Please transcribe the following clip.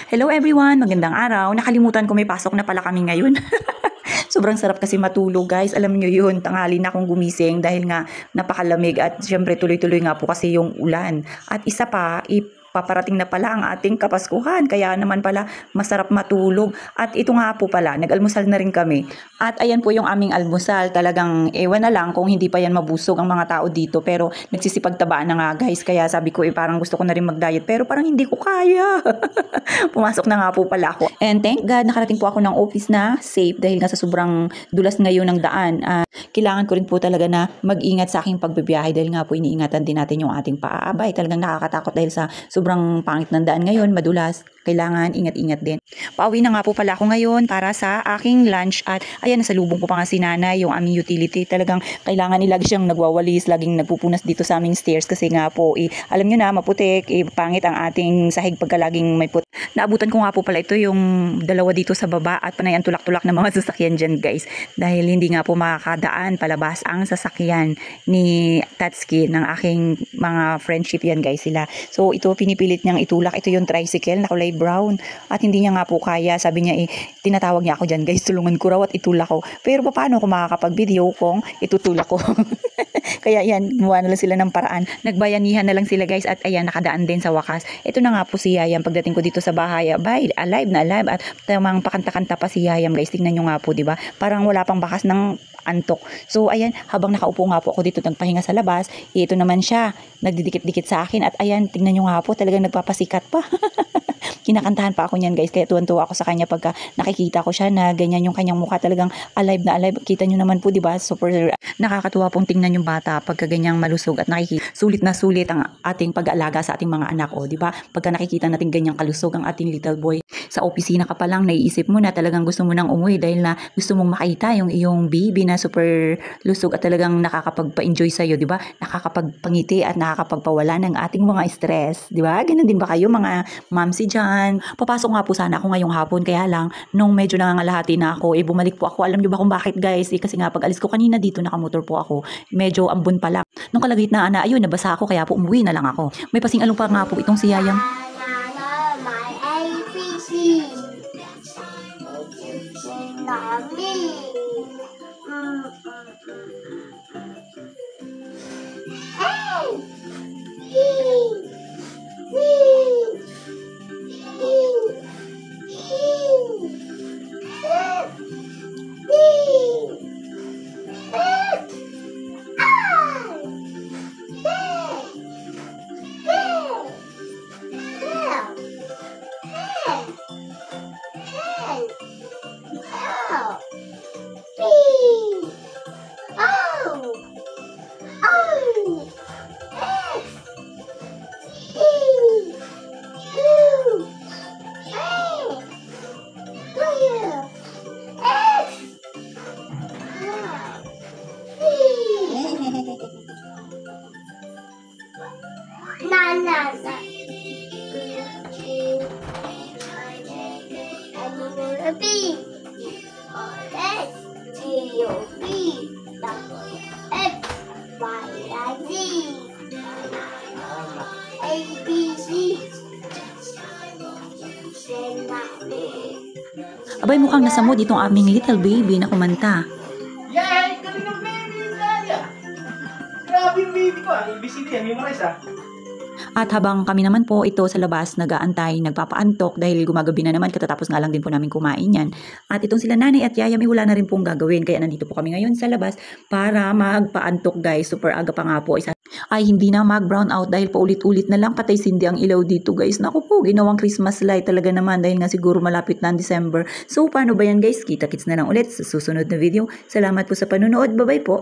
Hello everyone! Magandang araw. Nakalimutan ko may pasok na pala kami ngayon. Sobrang sarap kasi matulog guys. Alam nyo yun, tanghali na akong gumising dahil nga napakalamig at syempre tuloy-tuloy nga po kasi yung ulan. At isa pa, paparating na pala ang ating Kapaskuhan. Kaya naman pala masarap matulog. At ito nga po pala, nag-almusal na rin kami. At ayan po yung aming almusal. Talagang ewan na lang kung hindi pa yan mabusog ang mga tao dito. Pero nagsisipagtabaan na nga guys. Kaya sabi ko parang gusto ko na rin mag-diet. Pero parang hindi ko kaya. Pumasok na nga po pala ako. And thank God, nakarating po ako ng office na safe. Dahil nga sa sobrang dulas ngayon ng daan. Kailangan ko rin po talaga na mag-ingat sa aking pagbibiyahe. Dahil nga po iniingatan din natin yung ating paa. Talagang nakakatakot dahil sa sobrang pangit ng daan ngayon, madulas. Kailangan ingat-ingat din. Pauwi na nga po pala ako ngayon para sa aking lunch at ayan, nasalubong ko pa nga si nanay, yung aming utility. Talagang kailangan nila siyang nagwawalis, laging nagpupunas dito sa aming stairs kasi nga po, alam nyo na, maputik, pangit ang ating sahig pagka laging may put. Naabutan ko nga po pala ito yung dalawa dito sa baba at panay ang tulak-tulak ng mga sasakyan dyan guys. Dahil hindi nga po makakadaan palabas ang sasakyan ni Tatsuki ng aking mga friendship yan guys sila. So ito pinipilit niyang itulak, ito yung tricycle na kulay brown at hindi niya nga po kaya, sabi niya tinatawag niya ako dyan guys, tulungan ko raw at itulak ko. Pero paano ko makakapag-video kung itutulak ko? Kaya yan, gumawa na lang sila ng paraan. Nagbayanihan na lang sila guys at ayan, nakadaan din sa wakas. Ito na nga po si Yayam pagdating ko dito sa bahay. Abay, alive na alive at tamang pakanta-kanta pa si Yayam guys. Tingnan nyo nga po, diba? Parang wala pang bakas ng antok. So ayan, habang nakaupo nga po ako dito nagpahinga sa labas, ito naman siya, nagdidikit-dikit sa akin at ayan, tingnan nyo nga po, talagang nagpapasikat pa. Kinakantahan pa ako niyan guys, kaya tuwan-tuwa ako sa kanya pagka nakikita ko siya na ganyan yung kanyang mukha, talagang alive na alive. Kita nyo naman po, diba? Super nakakatuwa pong tingnan yung bata pagka ganyang malusog at nakikita. Sulit na sulit ang ating pag-aalaga sa ating mga anak, diba? Pagka nakikita natin ganyang kalusog ang ating little boy. Sa opisina ka pa lang, naiisip mo na talagang gusto mo nang umuwi dahil na gusto mong makita yung iyong baby na super lusog at talagang nakakapagpa-enjoy sa'yo, diba? Nakakapagpangiti at nakakapagpawala ng ating mga stress, diba? Ganun din ba kayo mga mamsi dyan? Papasok nga po sana ako ngayong hapon, kaya lang nung medyo nangangalahati na ako, bumalik po ako. Alam niyo ba kung bakit guys? Kasi nga pag alis ko kanina dito, nakamotor po ako. Medyo ambon pa lang. Nung kalagitnaan na, ayun, nabasa ako kaya po umuwi na lang ako. May pasing-along pa nga po itong si Yayam. Abay, mukhang nasa mood itong aming little baby na kumanta. Yay! Galing ng baby yung Daya! Grabe yung baby ko ABCD yan, memorize At habang kami naman po ito sa labas nag-aantay, nagpapaantok dahil gumagabi na naman, katatapos nga lang din po namin kumain yan. At itong sila nanay at yaya may wala na rin pong gagawin, kaya nandito po kami ngayon sa labas para magpaantok guys. Super aga pa nga po, ay hindi na mag-brown out dahil paulit-ulit na lang patay sindi ang ilaw dito guys. Naku po, ginawang Christmas light talaga naman dahil nga siguro malapit na ang December. So paano ba yan guys? Kita-kits na lang ulit sa susunod na video. Salamat po sa panonood. Bye-bye po.